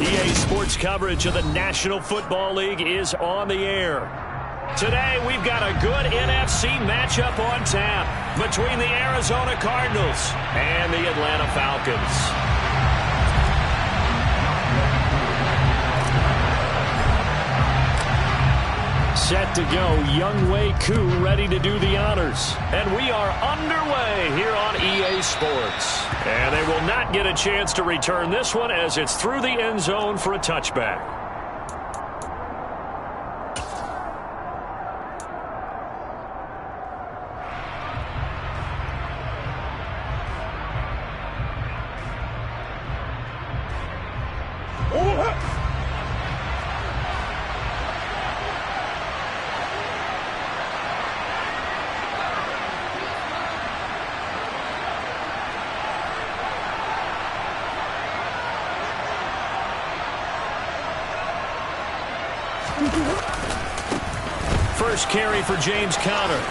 EA Sports coverage of the National Football League is on the air. Today, we've got a good NFC matchup on tap between the Arizona Cardinals and the Atlanta Falcons. Set to go, Younghoe Koo ready to do the honors. And we are underway here on EA Sports. And they will not get a chance to return this one as it's through the end zone for a touchback. First carry for James Conner.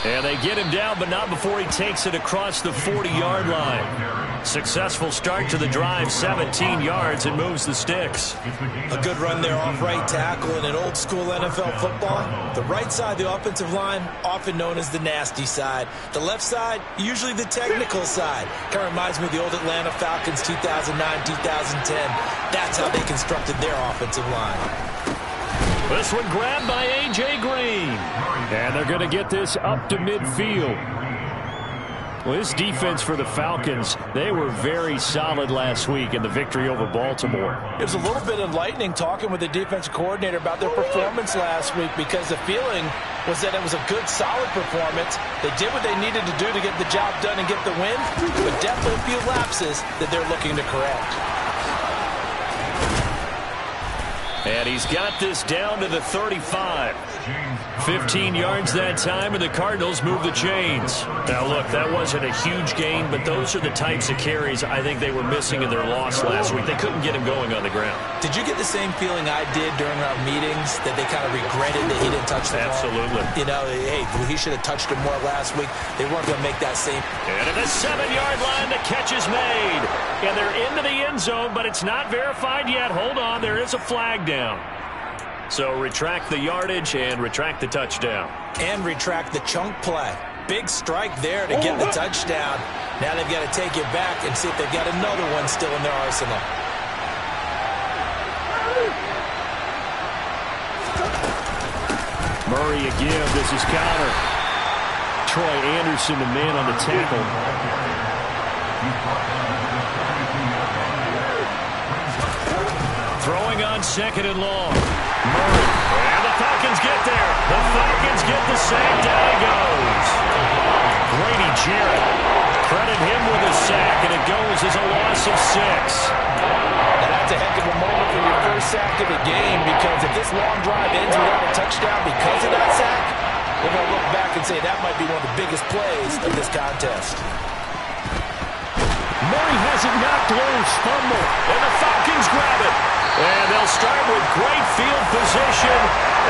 And they get him down, but not before he takes it across the 40-yard line. Successful start to the drive, 17 yards, and moves the sticks. A good run there off right tackle in an old-school NFL football. The right side, the offensive line, often known as the nasty side. The left side, usually the technical side. Kind of reminds me of the old Atlanta Falcons 2009, 2010. That's how they constructed their offensive line. This one grabbed by A.J. Green. And they're going to get this up to midfield. Well, this defense for the Falcons, they were very solid last week in the victory over Baltimore. It was a little bit enlightening talking with the defensive coordinator about their performance last week because the feeling was that it was a good, solid performance. They did what they needed to do to get the job done and get the win, but definitely a few lapses that they're looking to correct. And he's got this down to the 35. 15 yards that time, and the Cardinals move the chains. Now, look, that wasn't a huge gain, but those are the types of carries I think they were missing in their loss last week. They couldn't get him going on the ground. Did you get the same feeling I did during our meetings, that they kind of regretted that he didn't touch the ball? Absolutely. You know, hey, he should have touched him more last week. They weren't going to make that same. And at the 7-yard line, the catch is made. And they're into the end zone, but it's not verified yet. Hold on, there is a flag down. So retract the yardage and retract the touchdown. And retract the chunk play. Big strike there to get the touchdown. Now they've got to take it back and see if they've got another one still in their arsenal. Murray again. This is Conner. Troy Anderson, the man on the tackle. Throwing on second and long. Murray. And the Falcons get there. The Falcons get the sack. Down he goes. Grady Jarrett. Credit him with a sack, and it goes as a loss of 6. Now that's a heck of a moment for your first sack of the game, because if this long drive ends without a touchdown because of that sack, we're going to look back and say that might be one of the biggest plays of this contest. Murray has it knocked loose. Fumble. And the Falcons grab it. And they'll start with great field position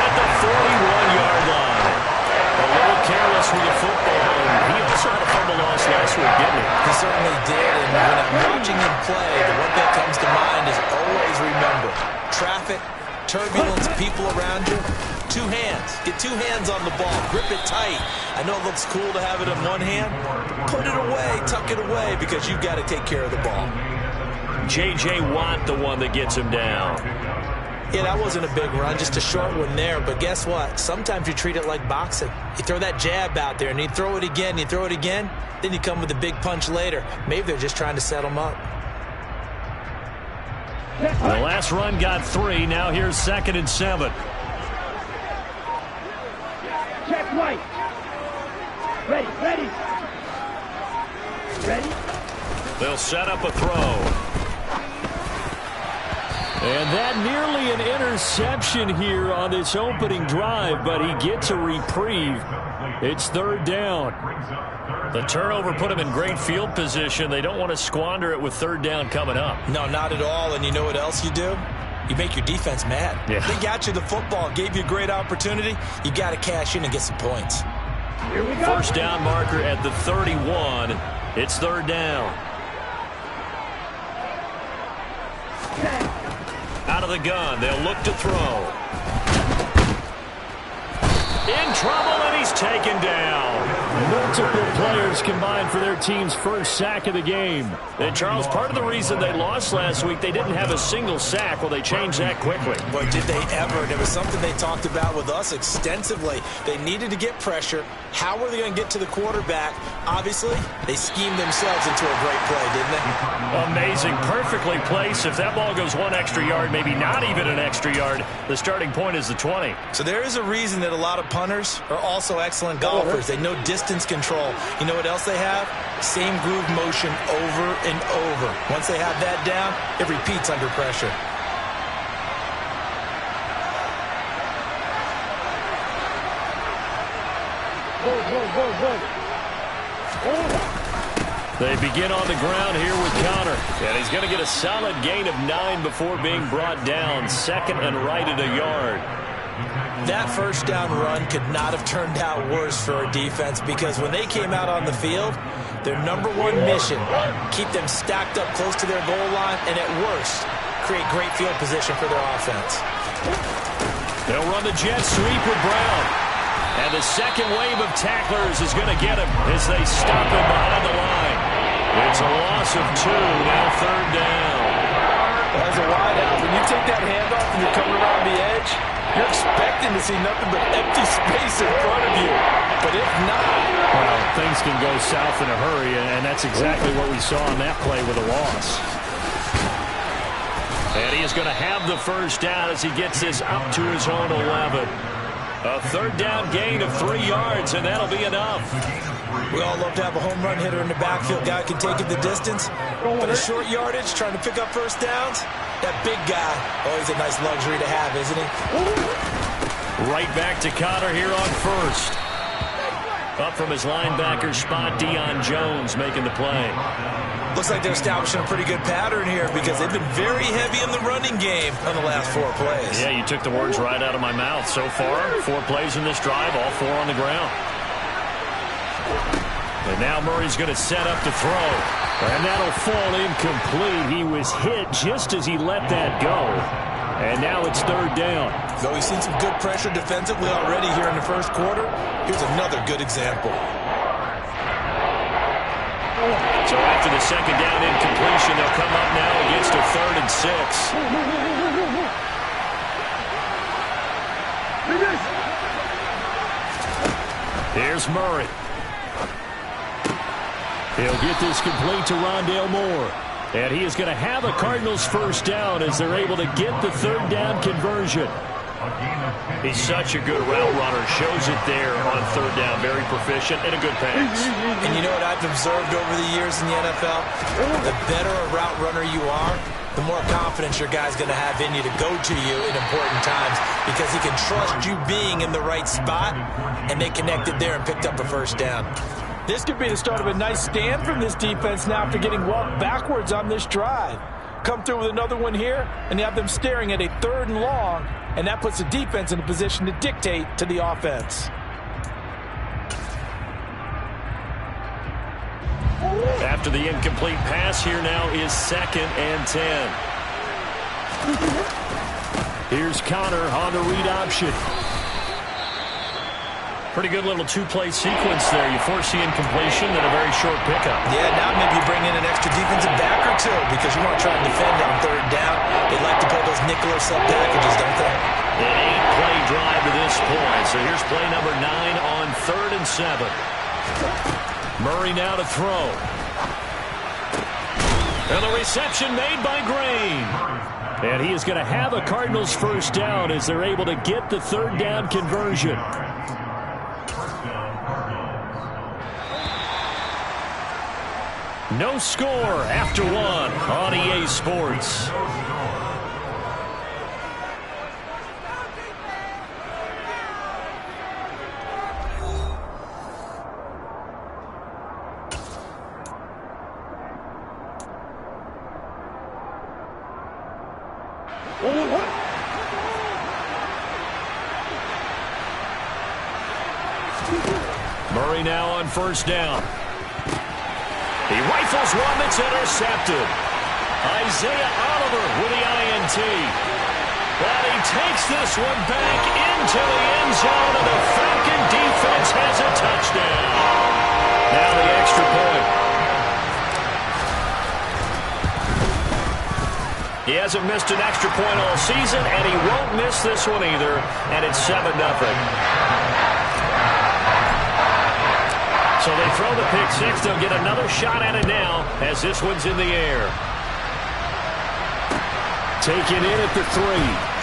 at the 41-yard line. A little careless with the football. He also had a fumble loss last week, didn't he? He certainly did. And when I'm watching him play, the one that comes to mind is always remember. Traffic, turbulence, people around you. 2 hands. Get 2 hands on the ball. Grip it tight. I know it looks cool to have it in one hand. Put it away. Tuck it away, because you've got to take care of the ball. J.J. Watt, the one that gets him down. Yeah, that wasn't a big run, just a short one there. But guess what? Sometimes you treat it like boxing. You throw that jab out there, and you throw it again, you throw it again, then you come with a big punch later. Maybe they're just trying to set them up. The last run got 3. Now here's 2nd and 7. Check right. Ready. They'll set up a throw. And that nearly an interception here on this opening drive, but he gets a reprieve. It's 3rd down. The turnover put him in great field position. They don't want to squander it with 3rd down coming up. No, not at all. And you know what else you do? You make your defense mad. Yeah. They got you the football, gave you a great opportunity. You got to cash in and get some points. Here we go. First down marker at the 31. It's 3rd down. Out of the gun, they'll look to throw. In trouble, and he's taken down. Multiple players combined for their team's first sack of the game. And, Charles, part of the reason they lost last week, they didn't have a single sack. Well, they changed that quickly. Boy, did they ever. And it was something they talked about with us extensively. They needed to get pressure. How were they going to get to the quarterback? Obviously, they schemed themselves into a great play, didn't they? Amazing. Perfectly placed. If that ball goes 1 extra yard, maybe not even an extra yard, the starting point is the 20. So there is a reason that a lot of punters are also excellent golfers. They know distance control. You know what else they have? Same groove motion over and over. Once they have that down, it repeats under pressure. They begin on the ground here with Connor. And he's going to get a solid gain of 9 before being brought down. Second and right at a yard. That first down run could not have turned out worse for our defense, because when they came out on the field, their number one mission, keep them stacked up close to their goal line, and at worst, create great field position for their offense. They'll run the jet sweep with Brown. And the second wave of tacklers is going to get him as they stop him behind the line. It's a loss of 2, now third down. As a wideout, when you take that handoff and you're coming around the edge, you're expecting to see nothing but empty space in front of you. But if not... Well, things can go south in a hurry, and that's exactly what we saw on that play with a loss. And he is going to have the first down as he gets this up to his own 11. A third down gain of 3 yards, and that'll be enough. We all love to have a home run hitter in the backfield. Guy can take it the distance. But a short yardage, trying to pick up first downs, that big guy, always a nice luxury to have, isn't he? Right back to Connor here on first. Up from his linebacker spot, Deion Jones making the play. Looks like they're establishing a pretty good pattern here, because they've been very heavy in the running game on the last 4 plays. Yeah, you took the words right out of my mouth. So far, 4 plays in this drive, all 4 on the ground. And now Murray's going to set up to throw. And that'll fall incomplete. He was hit just as he let that go. And now it's third down. Though we've seen some good pressure defensively already here in the first quarter, here's another good example. So after the second down incompletion, they'll come up now against a 3rd and 6. Here's Murray. He'll get this complete to Rondale Moore. And he is going to have a Cardinals first down as they're able to get the third down conversion. He's such a good route runner. Shows it there on third down. Very proficient and a good pass. And you know what I've observed over the years in the NFL? The better a route runner you are, the more confidence your guy's going to have in you to go to you in important times, because he can trust you being in the right spot, and they connected there and picked up a first down. This could be the start of a nice stand from this defense now after getting walked backwards on this drive. Come through with another one here, and you have them staring at a 3rd and long, and that puts the defense in a position to dictate to the offense. After the incomplete pass, here now is 2nd and 10. Here's Connor on the read option. Pretty good little 2-play sequence there. You force the incompletion and a very short pickup. Yeah, now maybe you bring in an extra defensive back or 2, because you want to try and defend on 3rd down. They like to play those nickel or sub packages, don't they? An 8-play drive to this point. So here's play number 9 on 3rd and 7. Murray now to throw. And the reception made by Green. And he is going to have a Cardinals first down as they're able to get the third down conversion. No score after 1 on EA Sports. Murray now on first down. He rifles one that's intercepted. Isaiah Oliver with the INT. And he takes this one back into the end zone, and the Falcon defense has a touchdown. Now the extra point. He hasn't missed an extra point all season, and he won't miss this one either, and it's 7-0. So they throw the pick six. They'll get another shot at it now as this one's in the air. Taken in at the 3.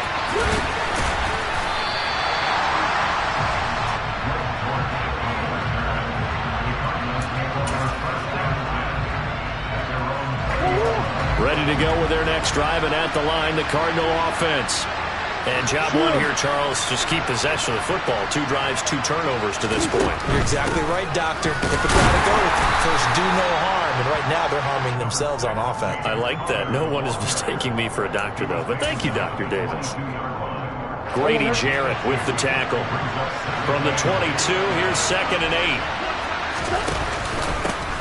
Ready to go with their next drive, and at the line, the Cardinal offense. And job one here, Charles, just keep possession of the football. 2 drives, 2 turnovers to this point. You're exactly right, Doctor. If it's got to go, first do no harm. And right now they're harming themselves on offense. I like that. No one is mistaking me for a doctor, though. But thank you, Dr. Davis. Grady Jarrett with the tackle. From the 22, here's 2nd and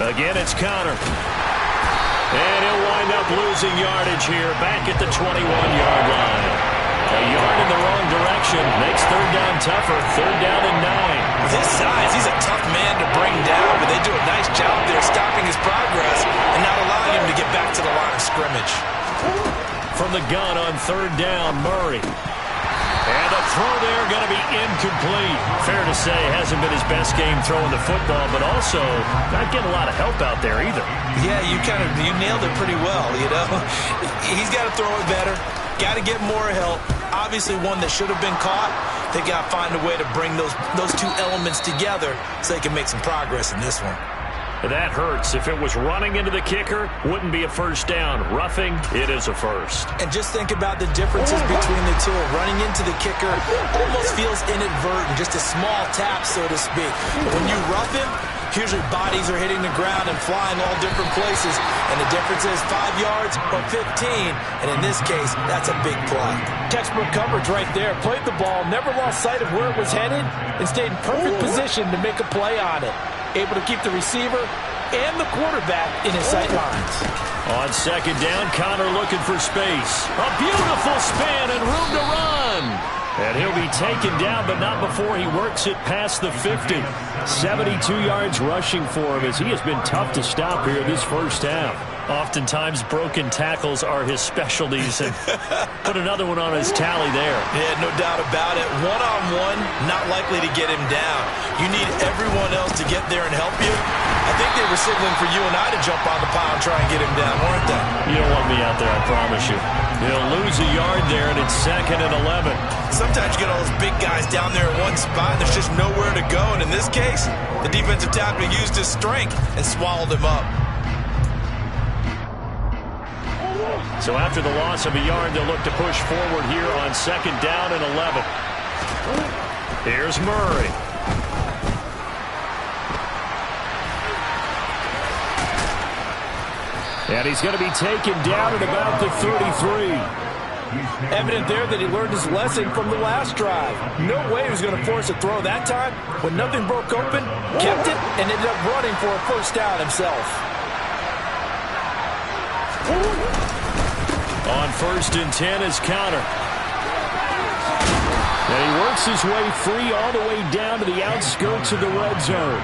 8. Again, it's Connor. And he'll wind up losing yardage here back at the 21-yard line. A yard in the wrong direction makes 3rd down tougher. 3rd down and 9. With his size, he's a tough man to bring down, but they do a nice job there stopping his progress and not allowing him to get back to the line of scrimmage. From the gun on 3rd down, Murray. And a throw there going to be incomplete. Fair to say, hasn't been his best game throwing the football, but also not getting a lot of help out there either. Yeah, you nailed it pretty well, you know. He's got to throw it better. Got to get more help. Obviously one that should have been caught. They got to find a way to bring those 2 elements together so they can make some progress in this one. That hurts. If it was running into the kicker, wouldn't be a first down. Roughing, it is a first. And just think about the differences between the two. Running into the kicker almost feels inadvertent, just a small tap, so to speak. But when you rough him, usually bodies are hitting the ground and flying all different places. And the difference is 5 yards or 15. And in this case, that's a big play. Textbook coverage right there. Played the ball, never lost sight of where it was headed, and stayed in perfect position to make a play on it. Able to keep the receiver and the quarterback in his sight lines. On 2nd down, Connor looking for space. A beautiful span and room to run. And he'll be taken down, but not before he works it past the 50. 72 yards rushing for him as he has been tough to stop here this first half. Oftentimes, broken tackles are his specialties, and put another one on his tally there. Yeah, no doubt about it. One-on-one, not likely to get him down. You need everyone else to get there and help you. I think they were signaling for you and I to jump on the pile and try and get him down, weren't they? You don't want me out there, I promise you. He'll lose a yard there, and it's 2nd and 11. Sometimes you get all those big guys down there in one spot, and there's just nowhere to go. And in this case, the defensive tackle used his strength and swallowed him up. So after the loss of a yard, they'll look to push forward here on 2nd down and 11. Here's Murray. And he's going to be taken down at about the 33. Evident there that he learned his lesson from the last drive. No way he was going to force a throw that time. When nothing broke open, kept it, and ended up running for a first down himself. On 1st and 10 is Connor. And he works his way free all the way down to the outskirts of the red zone.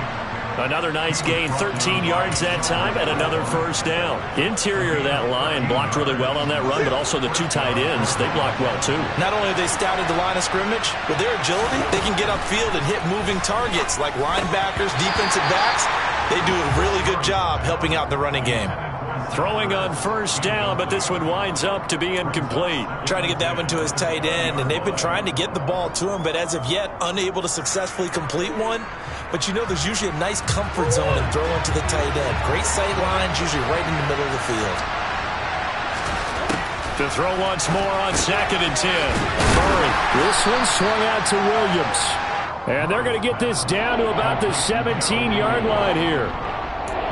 Another nice gain, 13 yards that time, and another first down. Interior of that line blocked really well on that run, but also the 2 tight ends, they blocked well too. Not only have they scouted the line of scrimmage, with their agility, they can get upfield and hit moving targets like linebackers, defensive backs. They do a really good job helping out the running game. Throwing on first down, but this one winds up to be incomplete. Trying to get that one to his tight end, and they've been trying to get the ball to him, but as of yet, unable to successfully complete one. But you know there's usually a nice comfort zone in throwing to the tight end. Great sight lines, usually right in the middle of the field. To throw once more on 2nd and 10. Murray. This one swung out to Williams. And they're going to get this down to about the 17-yard line here.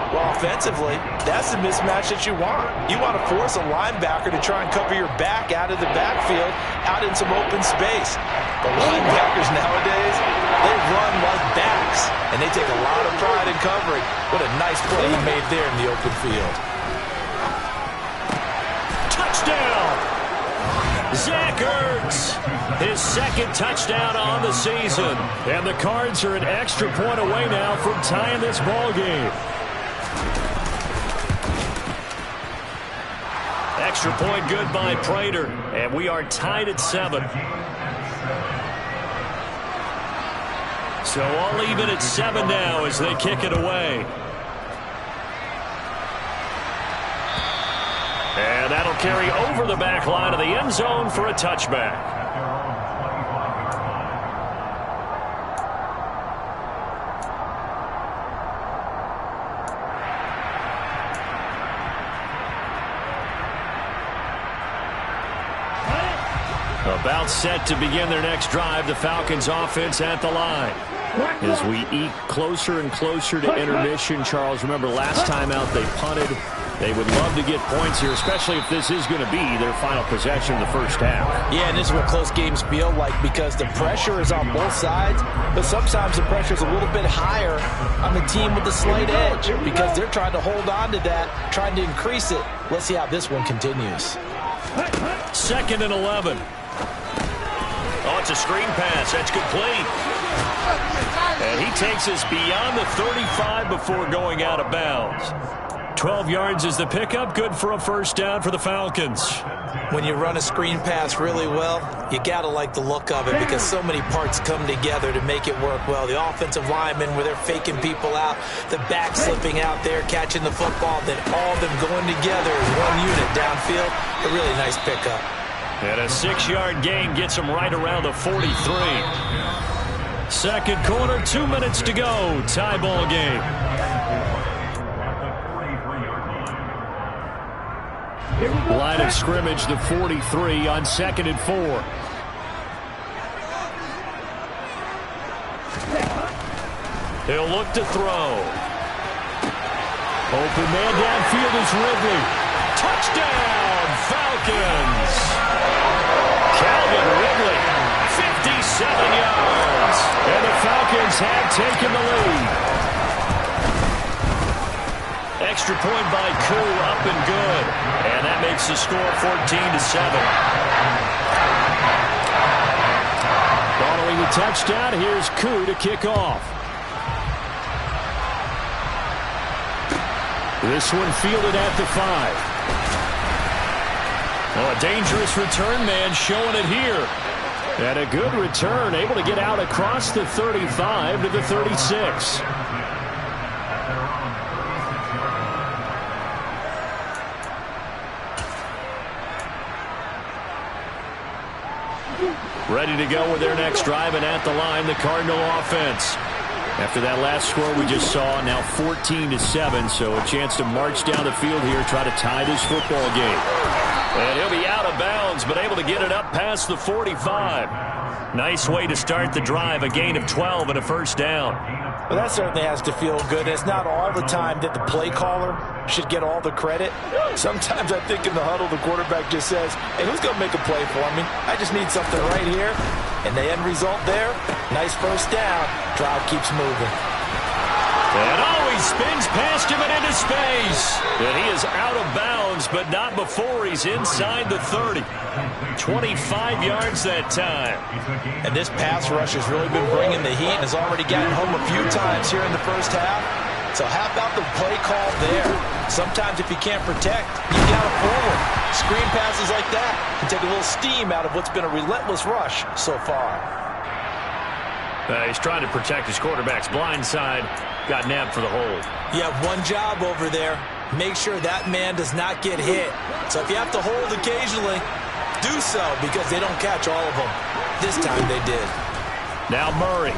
Well, offensively, that's the mismatch that you want. You want to force a linebacker to try and cover your back out of the backfield, out in some open space. The linebackers nowadays, they run like backs, and they take a lot of pride in covering. What a nice play he made there in the open field. Zach Ertz, his second touchdown on the season. And the Cards are an extra point away now from tying this ball game. Extra point good by Prater, and we are tied at 7. So all even at 7 now as they kick it away. And that'll carry over the back line of the end zone for a touchback. About set to begin their next drive, the Falcons offense at the line. As we eke closer and closer to intermission, Charles, remember last time out they punted. They would love to get points here, especially if this is going to be their final possession of the first half. Yeah, and this is what close games feel like because the pressure is on both sides, but sometimes the pressure is a little bit higher on the team with the slight edge because they're trying to hold on to that, trying to increase it. Let's see how this one continues. 2nd and 11. Oh, it's a screen pass. That's complete. And he takes us beyond the 35 before going out of bounds. 12 yards is the pickup. Good for a first down for the Falcons. When you run a screen pass really well, you got to like the look of it because so many parts come together to make it work well. The offensive linemen where they're faking people out, the back slipping out there, catching the football, then all of them going together as one unit downfield. A really nice pickup. And a 6-yard gain gets him right around the 43. Second quarter, 2 minutes to go. Tie ball game. Line of scrimmage, the 43 on 2nd and 4. He'll look to throw. Open man downfield is Ridley. Touchdown, Falcons. Calvin Ridley, 57 yards. And the Falcons have taken the lead. Extra point by Koo, up and good. And that makes the score 14-7. Following the touchdown, here's Koo to kick off. This one fielded at the 5. Oh, a dangerous return man showing it here. And a good return, able to get out across the 35 to the 36. Ready to go with their next drive, and at the line, the Cardinal offense. After that last score we just saw, now 14-7, so a chance to march down the field here, try to tie this football game. And he'll be out of bounds, but able to get it up past the 45. Nice way to start the drive, a gain of 12 and a first down. Well, that certainly has to feel good. It's not all the time that the play caller should get all the credit. Sometimes I think in the huddle, the quarterback just says, hey, who's going to make a play for me? I just need something right here. And the end result there, nice first down. Drive keeps moving. And always spins past him and into space. And he is out of bounds, but not before he's inside the 30. 25 yards that time. And this pass rush has really been bringing the heat and has already gotten home a few times here in the first half. So how about the play call there? Sometimes if you can't protect, you got to forward. Screen passes like that can take a little steam out of what's been a relentless rush so far. He's trying to protect his quarterback's blind side. Got nabbed for the hold. You have one job over there. Make sure that man does not get hit. So if you have to hold occasionally, do so because they don't catch all of them. This time they did. Now Murray.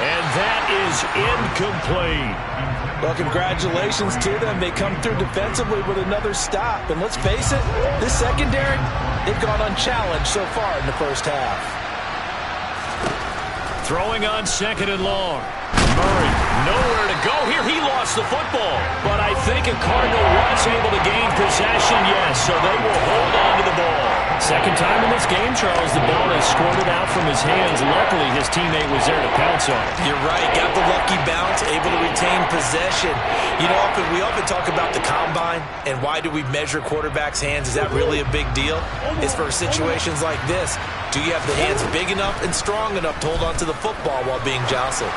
And that is incomplete. Well, congratulations to them. They come through defensively with another stop. And let's face it, this secondary, they've gone unchallenged so far in the first half. Throwing on 2nd and long. Murray, nowhere to go here. He lost the football. But I think a Cardinal was able to gain possession, yes, so they will hold on to the ball. Second time in this game, Charles, the ball has squirted out from his hands. Luckily, his teammate was there to pounce on it. You're right. Got the lucky balance, able to retain possession. You know, we often talk about the combine and why do we measure quarterbacks' hands. Is that really a big deal? It's for situations like this. Do you have the hands big enough and strong enough to hold on to the football while being jostled?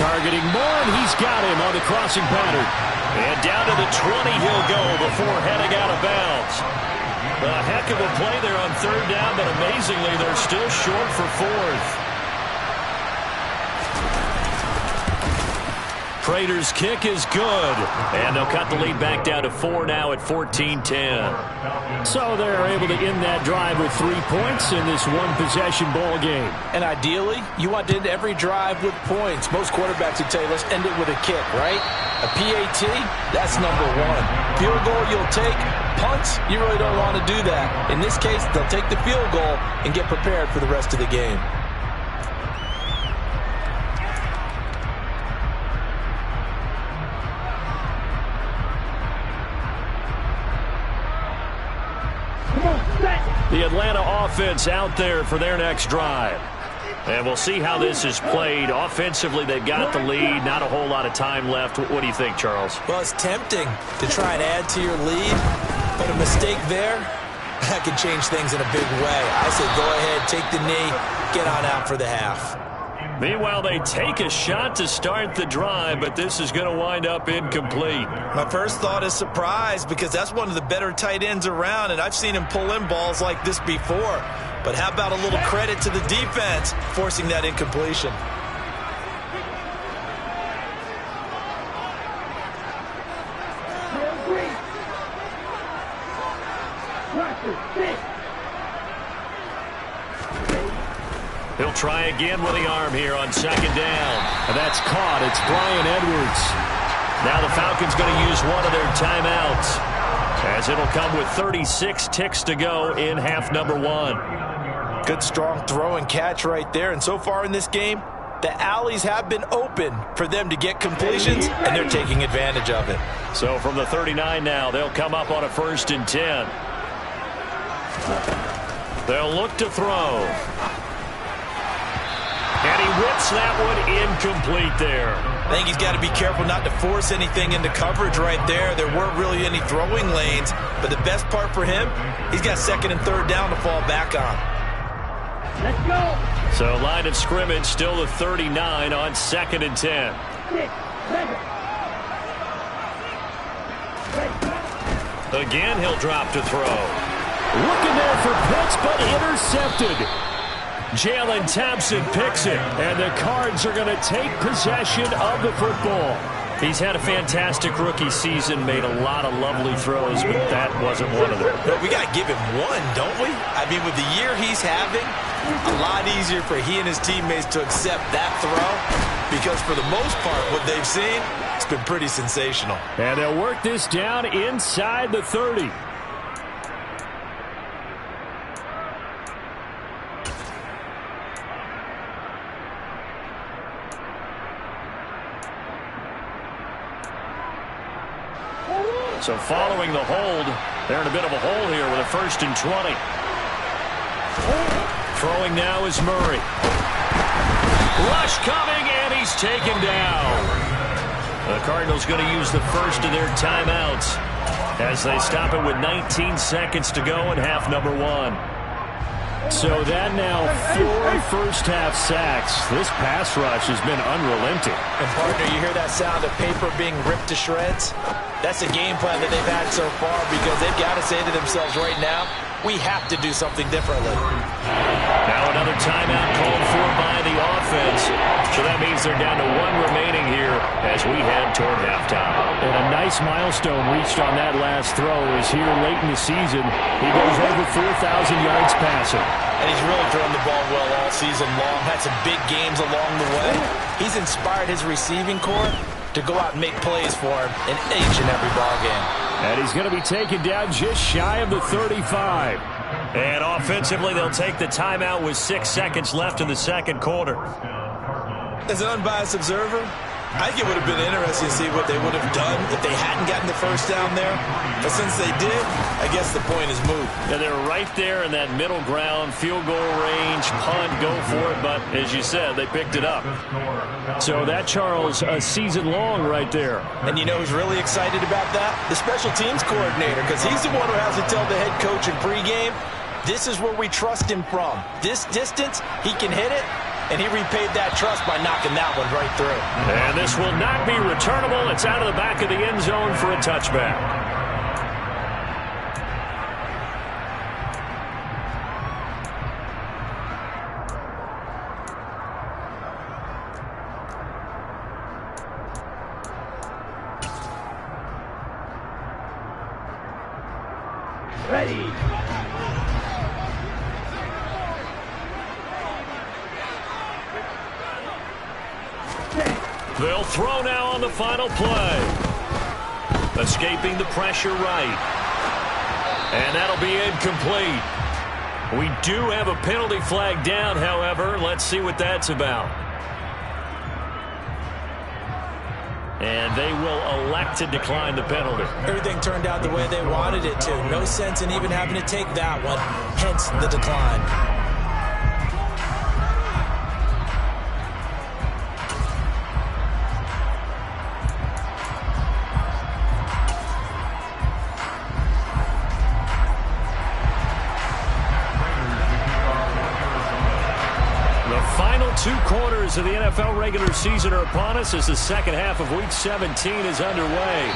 Targeting more, and he's got him on the crossing pattern. And down to the 20 he'll go before heading out of bounds. A heck of a play there on third down, but amazingly, they're still short for fourth. Prater's kick is good, and they'll cut the lead back down to 4 now at 14-10. So they're able to end that drive with 3 points in this one-possession ball game. And ideally, you want to end every drive with points. Most quarterbacks would tell you, let's end it with a kick, right? A PAT, that's number one. Field goal you'll take. Punts, you really don't want to do that. In this case, they'll take the field goal and get prepared for the rest of the game. The Atlanta offense out there for their next drive. And we'll see how this is played. Offensively, they've got the lead. Not a whole lot of time left. What do you think, Charles? Well, it's tempting to try and add to your lead, but a mistake there, that could change things in a big way. I say go ahead, take the knee, get on out for the half. Meanwhile, they take a shot to start the drive, but this is going to wind up incomplete. My first thought is surprise, because that's one of the better tight ends around, and I've seen him pull in balls like this before. But how about a little credit to the defense forcing that incompletion? He'll try again with the arm here on second down. And that's caught. It's Bryan Edwards. Now the Falcons going to use one of their timeouts, as it'll come with 36 ticks to go in half number one. Good strong throw and catch right there. And so far in this game, the alleys have been open for them to get completions, and they're taking advantage of it. So from the 39 now, they'll come up on a 1st and 10. They'll look to throw. And he whips that one incomplete there. I think he's got to be careful not to force anything into coverage right there. There weren't really any throwing lanes, but the best part for him, he's got second and third down to fall back on. Let's go. So line of scrimmage still the 39 on 2nd and 10. 6, 7. Again, he'll drop to throw. Looking there for Pitts, but intercepted. Jalen Thompson picks it, and the Cards are going to take possession of the football. He's had a fantastic rookie season, made a lot of lovely throws, but that wasn't one of them. But we got to give him one, don't we? I mean, with the year he's having, a lot easier for he and his teammates to accept that throw, because for the most part, what they've seen, it's been pretty sensational. And they'll work this down inside the 30. So following the hold, they're in a bit of a hole here with a 1st and 20. Throwing now is Murray. Rush coming, and he's taken down. The Cardinals going to use the first of their timeouts as they stop it with 19 seconds to go in half number one. So that now 4 first-half sacks. This pass rush has been unrelenting. And, partner, you hear that sound of paper being ripped to shreds? That's a game plan that they've had so far, because they've got to say to themselves right now, we have to do something differently. Now another timeout called for by the offense. So that means they're down to 1 remaining here as we head toward halftime. And a nice milestone reached on that last throw is here late in the season. He goes over 4,000 yards passing. And he's really thrown the ball well all season long. Had some big games along the way. He's inspired his receiving corps to go out and make plays for him in each and every ball game. And he's going to be taken down just shy of the 35. And offensively, they'll take the timeout with 6 seconds left in the second quarter. As an unbiased observer, I think it would have been interesting to see what they would have done if they hadn't gotten the first down there. But since they did, I guess the point is moot. Yeah, they're right there in that middle ground, field goal range, punt, go for it. But as you said, they picked it up. So that, Charles, a season long right there. And you know who's really excited about that? The special teams coordinator, because he's the one who has to tell the head coach in pregame, this is where we trust him from. This distance, he can hit it. And he repaid that trust by knocking that one right through. And this will not be returnable. It's out of the back of the end zone for a touchback. Ready. They'll throw now on the final play. Escaping the pressure right. And that'll be incomplete. We do have a penalty flag down, however. Let's see what that's about. And they will elect to decline the penalty. Everything turned out the way they wanted it to. No sense in even having to take that one. Hence the decline. Two quarters of the NFL regular season are upon us as the second half of Week 17 is underway.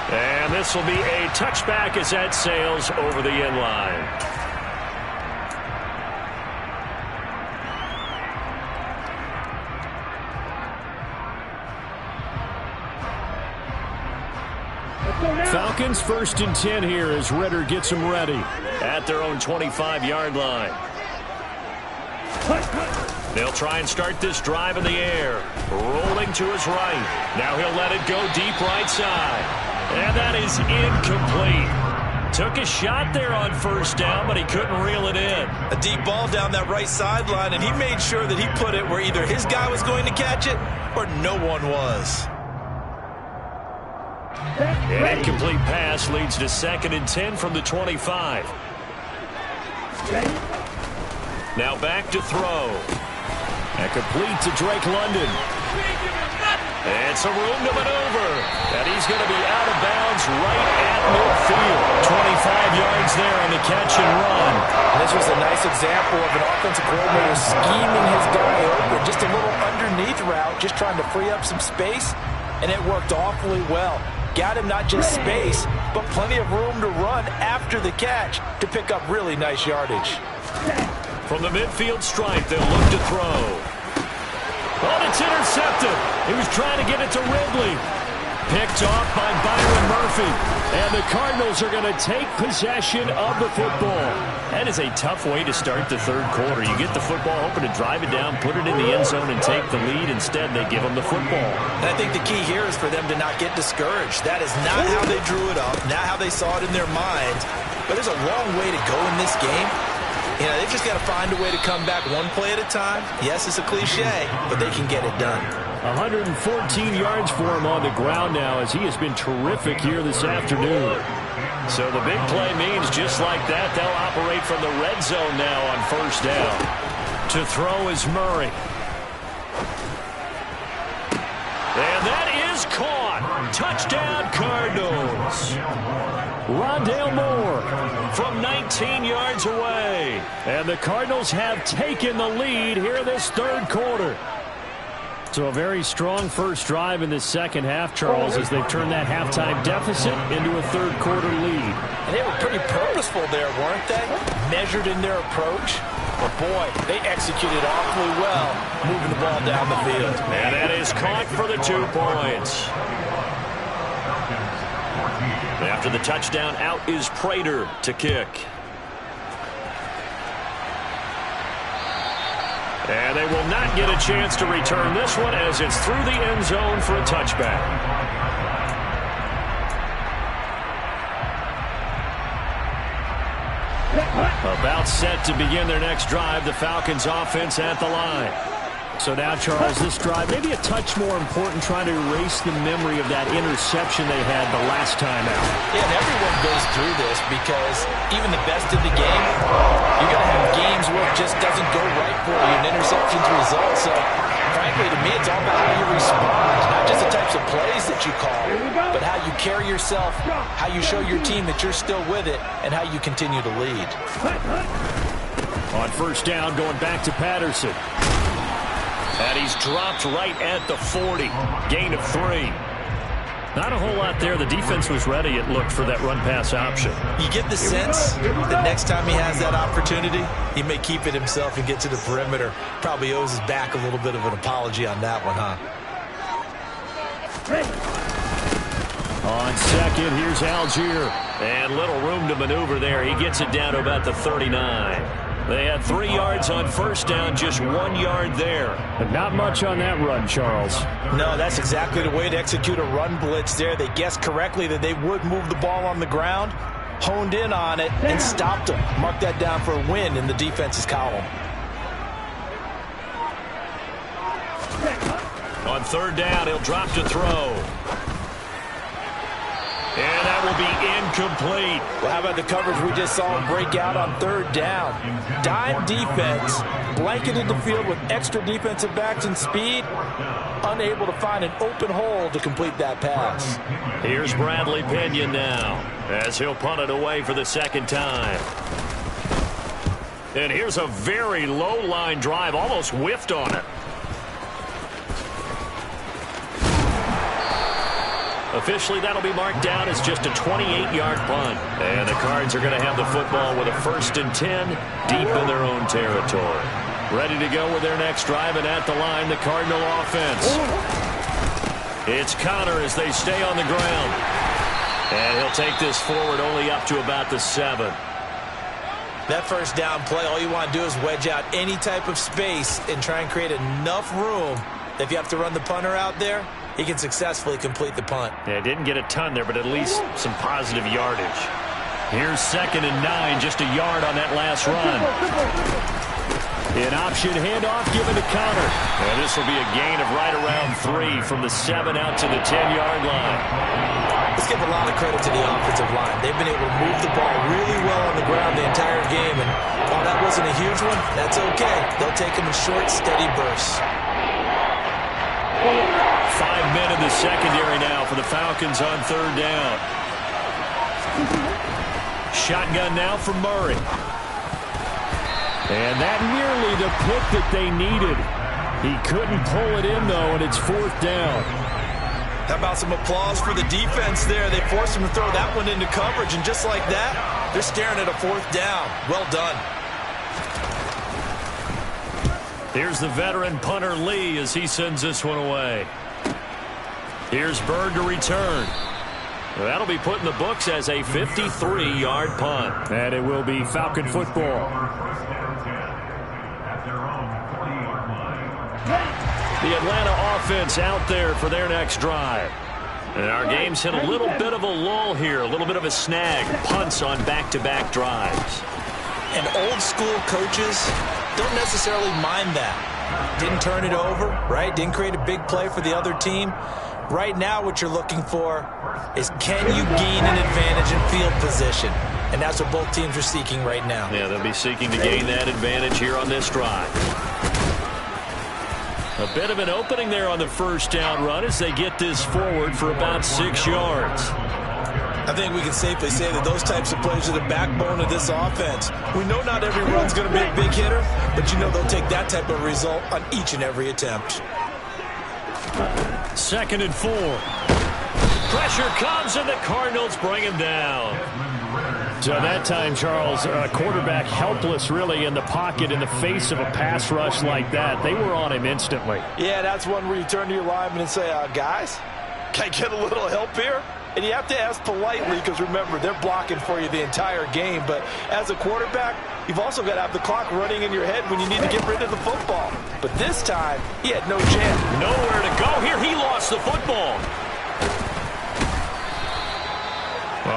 And this will be a touchback as that sails over the end line. Falcons 1st and 10 here as Ritter gets them ready. At their own 25-yard line. They'll try and start this drive in the air. Rolling to his right. Now he'll let it go deep right side. And that is incomplete. Took a shot there on first down, but he couldn't reel it in. A deep ball down that right sideline, and he made sure that he put it where either his guy was going to catch it or no one was. An incomplete pass leads to 2nd and 10 from the 25. Now back to throw. And complete to Drake London. And some room to maneuver. And he's going to be out of bounds right at midfield. 25 yards there on the catch and run. And this was a nice example of an offensive coordinator scheming his guy open. Just a little underneath route, just trying to free up some space. And it worked awfully well. Got him not just space, but plenty of room to run after the catch to pick up really nice yardage. From the midfield stripe, they'll look to throw. Oh, it's intercepted. He was trying to get it to Ridley. Picked off by Byron Murphy. And the Cardinals are going to take possession of the football. That is a tough way to start the third quarter. You get the football, hoping to drive it down, put it in the end zone, and take the lead. Instead, they give them the football. And I think the key here is for them to not get discouraged. That is not how they drew it up, not how they saw it in their minds. But there's a long way to go in this game. You know, they've just got to find a way to come back one play at a time. Yes, it's a cliche, but they can get it done. 114 yards for him on the ground now as he has been terrific here this afternoon. So the big play means just like that, they'll operate from the red zone now on first down. To throw is Murray. And that is caught. Touchdown, Cardinals. Rondale Moore from 19 yards away. And the Cardinals have taken the lead here in this third quarter. So a very strong first drive in the second half, Charles, as they've turned that halftime deficit into a third quarter lead. And they were pretty purposeful there, weren't they? Measured in their approach. But boy, they executed awfully well, moving the ball down the field. And that is caught for the 2 points. After the touchdown, out is Prater to kick. And they will not get a chance to return this one as it's through the end zone for a touchback. About set to begin their next drive, the Falcons offense at the line. So now, Charles, this drive maybe a touch more important, trying to erase the memory of that interception they had the last time out. Yeah, and everyone goes through this because even the best in the game, you're going to have games where it just doesn't go right for you, and interceptions result. So, frankly, to me, it's all about how you respond, not just the types of plays that you call, but how you carry yourself, how you show your team that you're still with it, and how you continue to lead. On first down, going back to Patterson. And he's dropped right at the 40. Gain of 3. Not a whole lot there. The defense was ready, it looked, for that run-pass option. You get the sense that next time he has that opportunity, he may keep it himself and get to the perimeter. Probably owes his back a little bit of an apology on that one, huh? On second, here's Algier. And little room to maneuver there. He gets it down to about the 39. They had 3 yards on first down, just 1 yard there. But not much on that run, Charles. No, that's exactly the way to execute a run blitz there. They guessed correctly that they would move the ball on the ground, honed in on it, and stopped them. Mark that down for a win in the defense's column. On third down, he'll drop to throw. And that will be incomplete. Well, how about the coverage we just saw him break out on third down? Dime defense, blanketed the field with extra defensive backs and speed, unable to find an open hole to complete that pass. Here's Bradley Pinion now, as he'll punt it away for the second time. And here's a very low-line drive, almost whiffed on it. Officially, that'll be marked down as just a 28-yard punt. And the Cards are going to have the football with a 1st and 10 deep in their own territory. Ready to go with their next drive, and at the line, the Cardinal offense. It's Connor as they stay on the ground. And he'll take this forward only up to about the 7. That first down play, all you want to do is wedge out any type of space and try and create enough room that if you have to run the punter out there, he can successfully complete the punt. Yeah, didn't get a ton there, but at least some positive yardage. Here's 2nd and 9, just a yard on that last run. An option handoff given to Connor. And this will be a gain of right around 3 from the 7 out to the 10-yard line. Let's give a lot of credit to the offensive line. They've been able to move the ball really well on the ground the entire game, and while that wasn't a huge one, that's okay. They'll take them in short, steady bursts. 5 men in the secondary now for the Falcons on third down. Shotgun now for Murray. And that nearly the pick that they needed. He couldn't pull it in, though, and it's 4th down. How about some applause for the defense there? They forced him to throw that one into coverage, and just like that, they're staring at a 4th down. Well done. Here's the veteran punter Lee as he sends this one away. Here's Bird to return. That'll be put in the books as a 53-yard punt. And it will be Falcon football. The Atlanta offense out there for their next drive. And our game's hit a little bit of a lull here, a little bit of a snag. Punts on back-to-back drives. And old-school coaches don't necessarily mind that. Didn't turn it over, right? Didn't create a big play for the other team. Right now what you're looking for is, can you gain an advantage in field position? And that's what both teams are seeking right now. Yeah, they'll be seeking to gain that advantage here on this drive. A bit of an opening there on the first down run as they get this forward for about 6 yards. I think we can safely say that those types of plays are the backbone of this offense. We know not every run's going to be a big hitter, but you know they'll take that type of result on each and every attempt. 2nd and 4. Pressure comes, and the Cardinals bring him down. So that time, Charles, quarterback helpless really in the pocket in the face of a pass rush like that. They were on him instantly. Yeah, that's one where you turn to your lineman and say, guys, can I get a little help here? And you have to ask politely because, remember, they're blocking for you the entire game. But as a quarterback, you've also got to have the clock running in your head when you need to get rid of the football. But this time, he had no chance. Nowhere to go here. He lost the football.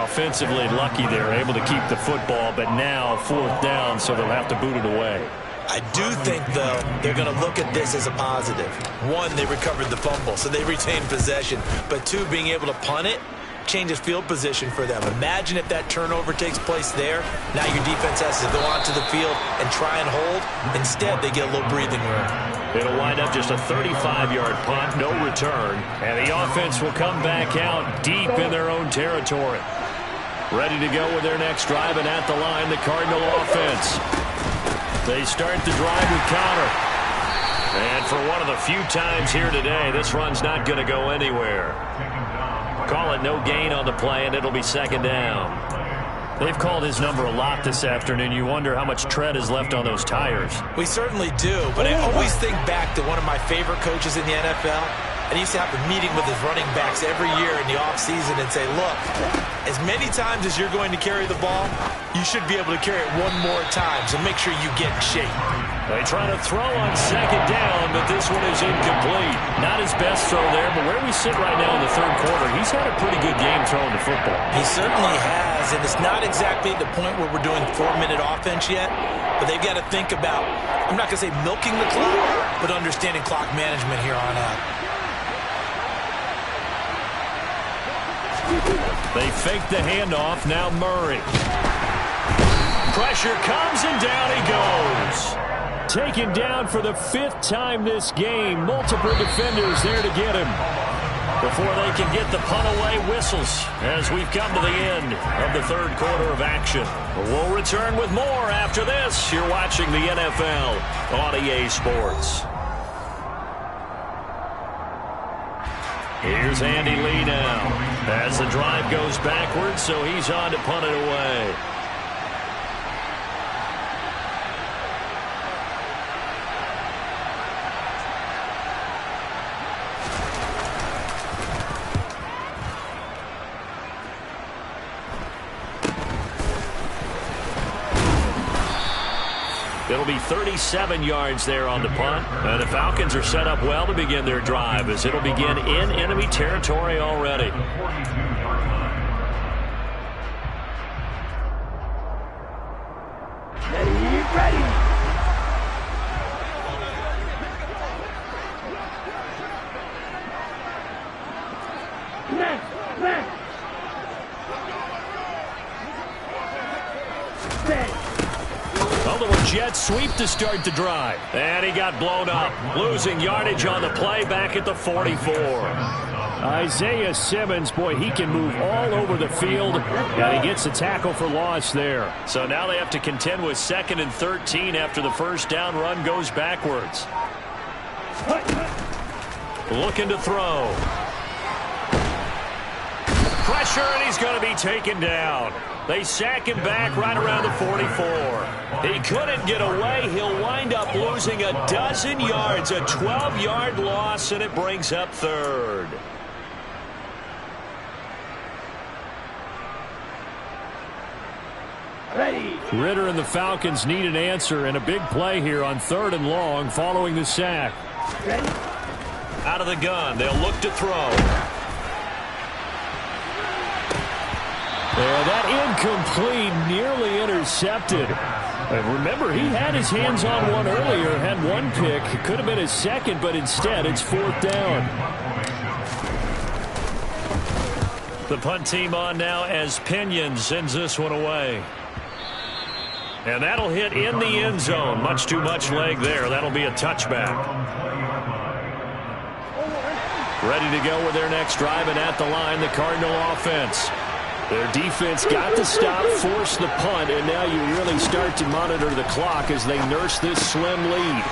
Offensively lucky they're able to keep the football, but now 4th down, so they'll have to boot it away. I do think, though, they're going to look at this as a positive. One, they recovered the fumble, so they retained possession. But two, being able to punt it changes field position for them. Imagine if that turnover takes place there. Now your defense has to go onto the field and try and hold. Instead, they get a little breathing room. It'll wind up just a 35-yard punt, no return. And the offense will come back out deep in their own territory. Ready to go with their next drive, and at the line, the Cardinal offense. They start the drive with Connor. And for one of the few times here today, this run's not going to go anywhere. Call it no gain on the play, and it'll be second down. They've called his number a lot this afternoon. You wonder how much tread is left on those tires. We certainly do, but I always think back to one of my favorite coaches in the NFL. And he used to have a meeting with his running backs every year in the offseason and say, look, as many times as you're going to carry the ball, you should be able to carry it one more time, so make sure you get in shape. They try to throw on second down, but this one is incomplete. Not his best throw there, but where we sit right now in the third quarter, he's had a pretty good game throwing the football. He certainly has, and it's not exactly the point where we're doing 4-minute offense yet, but they've got to think about, I'm not going to say milking the clock, but understanding clock management here on out. They fake the handoff. Now Murray. Pressure comes, and down he goes. Taken down for the 5th time this game. Multiple defenders there to get him. Before they can get the punt away, whistles as we've come to the end of the third quarter of action. We'll return with more after this. You're watching the NFL on EA Sports. Here's Andy Lee now as the drive goes backwards, so he's on to punt it away. It'll be 37 yards there on the punt. And the Falcons are set up well to begin their drive, as it'll begin in enemy territory already. Ready. Jet sweep to start the drive. And he got blown up. Losing yardage on the play back at the 44. Isaiah Simmons, boy, he can move all over the field. And he gets a tackle for loss there. So now they have to contend with 2nd and 13 after the first down run goes backwards. Looking to throw. Pressure, and he's going to be taken down. They sack him back right around the 44. He couldn't get away. He'll wind up losing a dozen yards, a 12-yard loss, and it brings up 3rd. Ready. Ritter and the Falcons need an answer, and a big play here on 3rd and long following the sack. Ready. Out of the gun, they'll look to throw. That incomplete, nearly intercepted. Remember, he had his hands on one earlier, had one pick. It could have been his second, but instead it's 4th down. The punt team on now as Pinion sends this one away. And that'll hit in the end zone. Much too much leg there. That'll be a touchback. Ready to go with their next drive, and at the line, the Cardinal offense. Their defense got to stop, force the punt, and now you really start to monitor the clock as they nurse this slim lead.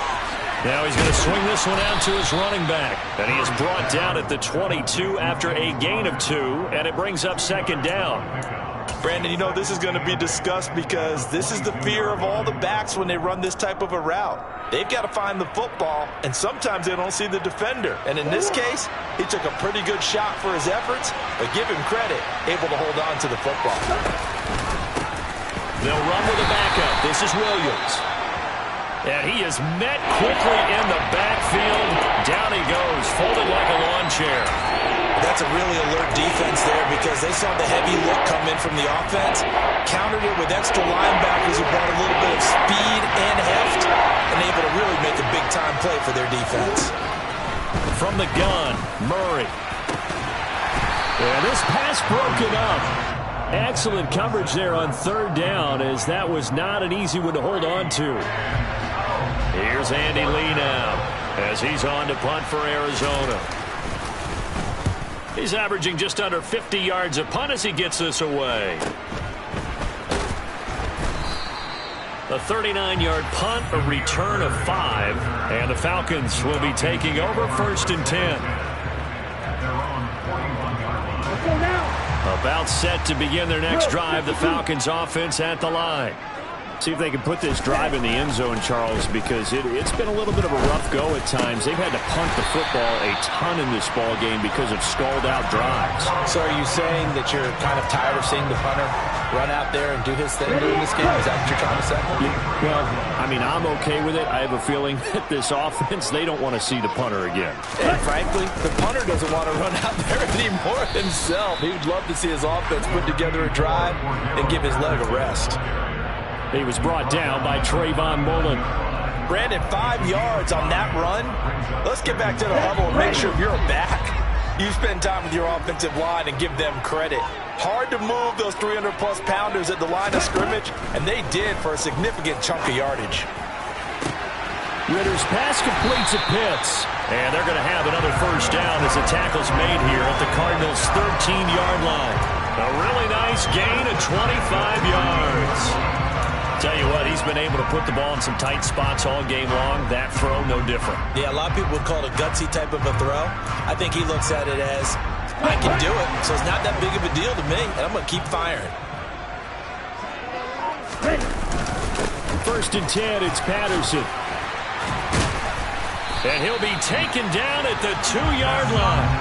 Now he's going to swing this one out to his running back. And he is brought down at the 22 after a gain of 2, and it brings up 2nd down. Brandon, you know this is going to be discussed because this is the fear of all the backs when they run this type of a route. They've got to find the football, and sometimes they don't see the defender. And in this case, he took a pretty good shot for his efforts, but give him credit, able to hold on to the football. They'll run with a backup. This is Williams. And he is met quickly in the backfield. Down he goes, folded like a lawn chair. that's a really alert defense there because they saw the heavy look come in from the offense, countered it with extra linebackers who brought a little bit of speed and heft, and able to really make a big-time play for their defense. From the gun, Murray. And this pass broken up. Excellent coverage there on third down, as that was not an easy one to hold on to. Here's Andy Lee now as he's on to punt for Arizona. He's averaging just under 50 yards a punt as he gets this away. A 39-yard punt, a return of 5, and the Falcons will be taking over 1st and 10. About set to begin their next drive, the Falcons offense at the line. See if they can put this drive in the end zone, Charles, because it's been a little bit of a rough go at times. They've had to punt the football a ton in this ball game because of stalled-out drives. So are you saying that you're kind of tired of seeing the punter run out there and do his thing during this game? Is that what you're trying to say? Yeah, well, I mean, I'm okay with it. I have a feeling that this offense, they don't want to see the punter again. And frankly, the punter doesn't want to run out there anymore himself. He would love to see his offense put together a drive and give his leg a rest. He was brought down by Trayvon Mullen. Brandon, 5 yards on that run. Let's get back to the huddle and make sure you're back. You spend time with your offensive line and give them credit. Hard to move those 300-plus pounders at the line of scrimmage, and they did for a significant chunk of yardage. Ritter's pass completes at Pitts. And they're going to have another first down as the tackle's made here at the Cardinals' 13-yard line. A really nice gain of 25 yards. Tell you what, he's been able to put the ball in some tight spots all game long. That throw, no different. Yeah, a lot of people would call it a gutsy type of a throw. I think he looks at it as, I can do it, so it's not that big of a deal to me, and I'm going to keep firing. 1st and 10, it's Patterson. And he'll be taken down at the 2-yard line.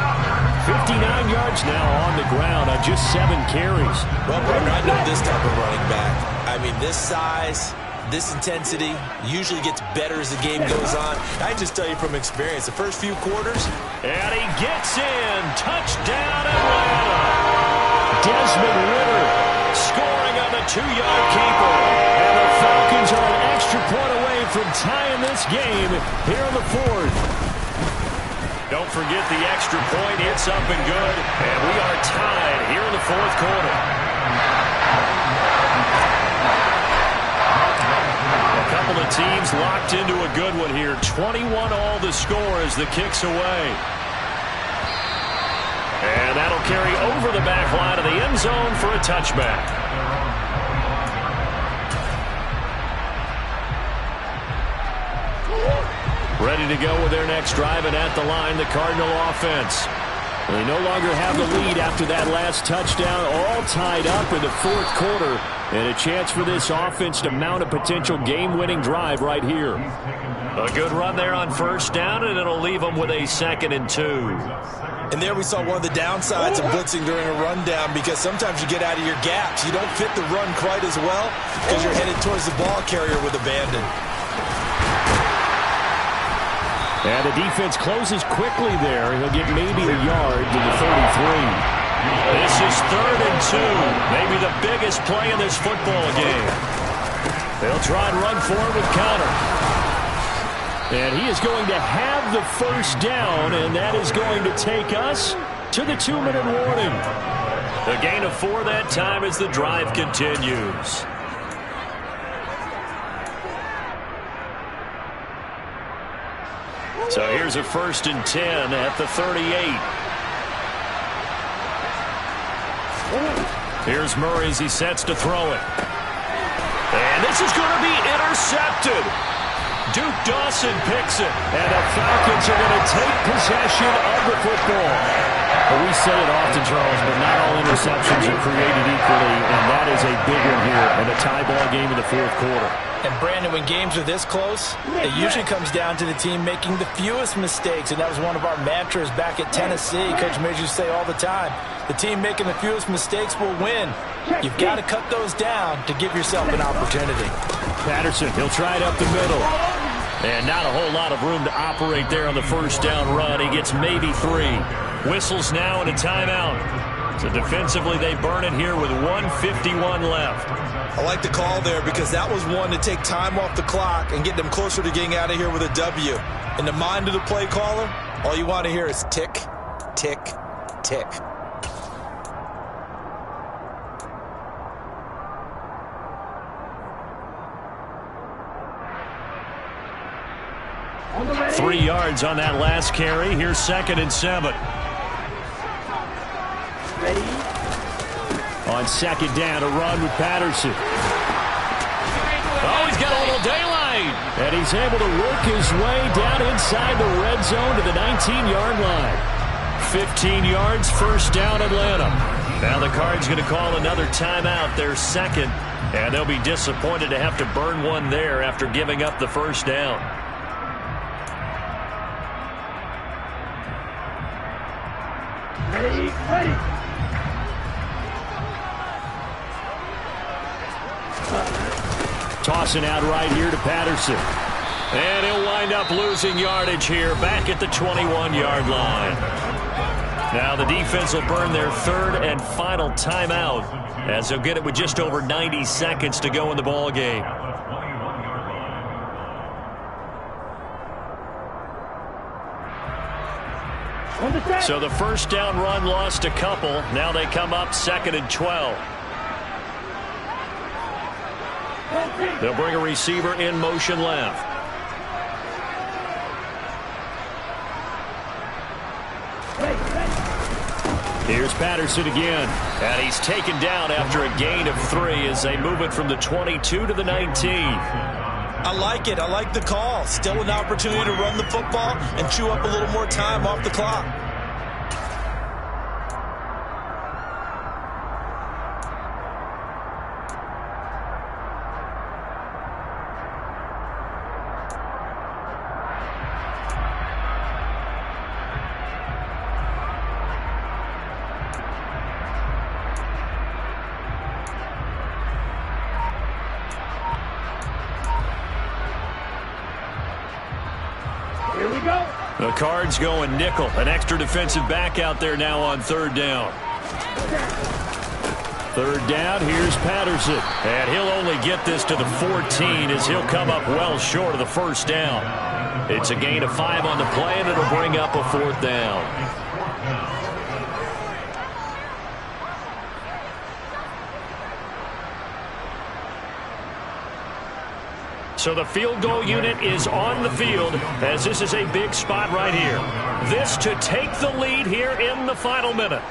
59 yards now on the ground on just 7 carries. Well, partner, I know this type of running back. I mean, this size, this intensity usually gets better as the game goes on. I just tell you from experience, the first few quarters. And he gets in. Touchdown, Atlanta. Desmond Ridder scoring on the 2-yard keeper. And the Falcons are an extra point away from tying this game here in the 4th. Don't forget the extra point. It's up and good. And we are tied here in the 4th quarter. A couple of teams locked into a good one here. 21-all the score as the kick's away. And that'll carry over the back line of the end zone for a touchback. Ready to go with their next drive, and at the line, the Cardinal offense. They no longer have the lead after that last touchdown, all tied up in the 4th quarter, and a chance for this offense to mount a potential game-winning drive right here. A good run there on 1st down, and it'll leave them with a 2nd and 2. And there we saw one of the downsides of blitzing during a rundown, because sometimes you get out of your gaps. You don't fit the run quite as well because you're headed towards the ball carrier with abandon. And the defense closes quickly there. He'll get maybe a yard to the 33. This is 3rd and 2. Maybe the biggest play in this football game. They'll try and run forward with Conner. And he is going to have the first down, and that is going to take us to the 2-minute warning. A gain of 4 that time as the drive continues. So here's a 1st and 10 at the 38. Here's Murray as he sets to throw it. And this is going to be intercepted. Duke Dawson picks it. And the Falcons are going to take possession of the football. Well, we say it often, Charles, but not all interceptions are created equally, and that is a big one here in a tie ball game in the 4th quarter. And Brandon, when games are this close, it usually comes down to the team making the fewest mistakes, and that was one of our mantras back at Tennessee. Coach Midge used to say all the time, the team making the fewest mistakes will win. You've got to cut those down to give yourself an opportunity. Patterson, he'll try it up the middle. And not a whole lot of room to operate there on the 1st down run. He gets maybe 3. Whistles now and a timeout. So defensively, they burn it here with 1:51 left. I like the call there because that was one to take time off the clock and get them closer to getting out of here with a W. In the mind of the play caller, all you want to hear is tick, tick, tick. On the ready. 3 yards on that last carry. Here's 2nd and 7. Ready. On 2nd down, a run with Patterson. Oh, he's got a little daylight. And he's able to work his way down inside the red zone to the 19-yard line. 15 yards, first down Atlanta. Now the Cards going to call another timeout, their second. And they'll be disappointed to have to burn one there after giving up the first down. Ready. Ready. Tossing out right here to Patterson. And he'll wind up losing yardage here back at the 21-yard line. Now the defense will burn their 3rd and final timeout as they'll get it with just over 90 seconds to go in the ball game. On the set. So the first down run lost a couple. Now they come up 2nd and 12. They'll bring a receiver in motion left. Here's Patterson again. And he's taken down after a gain of 3 as they move it from the 22 to the 19. I like it. I like the call. Still an opportunity to run the football and chew up a little more time off the clock. Here we go. The Cards going nickel. An extra defensive back out there now on 3rd down. 3rd down, here's Patterson. And he'll only get this to the 14 as he'll come up well short of the first down. It's a gain of 5 on the play, and it'll bring up a 4th down. So the field goal unit is on the field as this is a big spot right here. This to take the lead here in the final minute.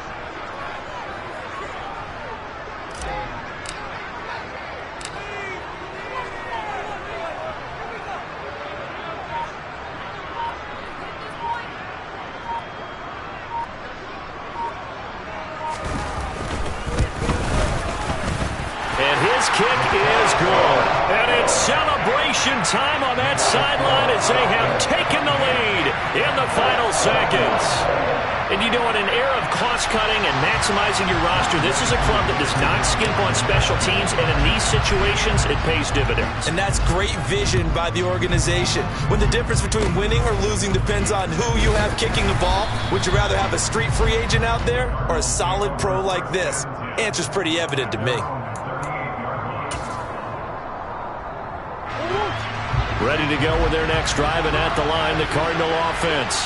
And his kick is good. And it's celebration time on that sideline as they have taken the lead in the final seconds. And you know, in an era of cost-cutting and maximizing your roster, this is a club that does not skimp on special teams, and in these situations, it pays dividends. And that's great vision by the organization. When the difference between winning or losing depends on who you have kicking the ball, would you rather have a street free agent out there or a solid pro like this? Answer's pretty evident to me. Ready to go with their next drive, and at the line, the Cardinal offense.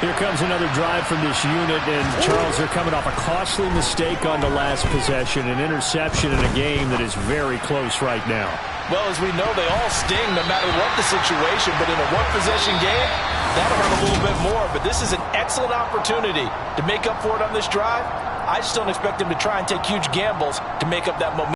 Here comes another drive from this unit, and Charles, they're coming off a costly mistake on the last possession, an interception in a game that is very close right now. Well, as we know, they all sting no matter what the situation, but in a one-possession game, that'll hurt a little bit more. But this is an excellent opportunity to make up for it on this drive. I just don't expect them to try and take huge gambles to make up that momentum.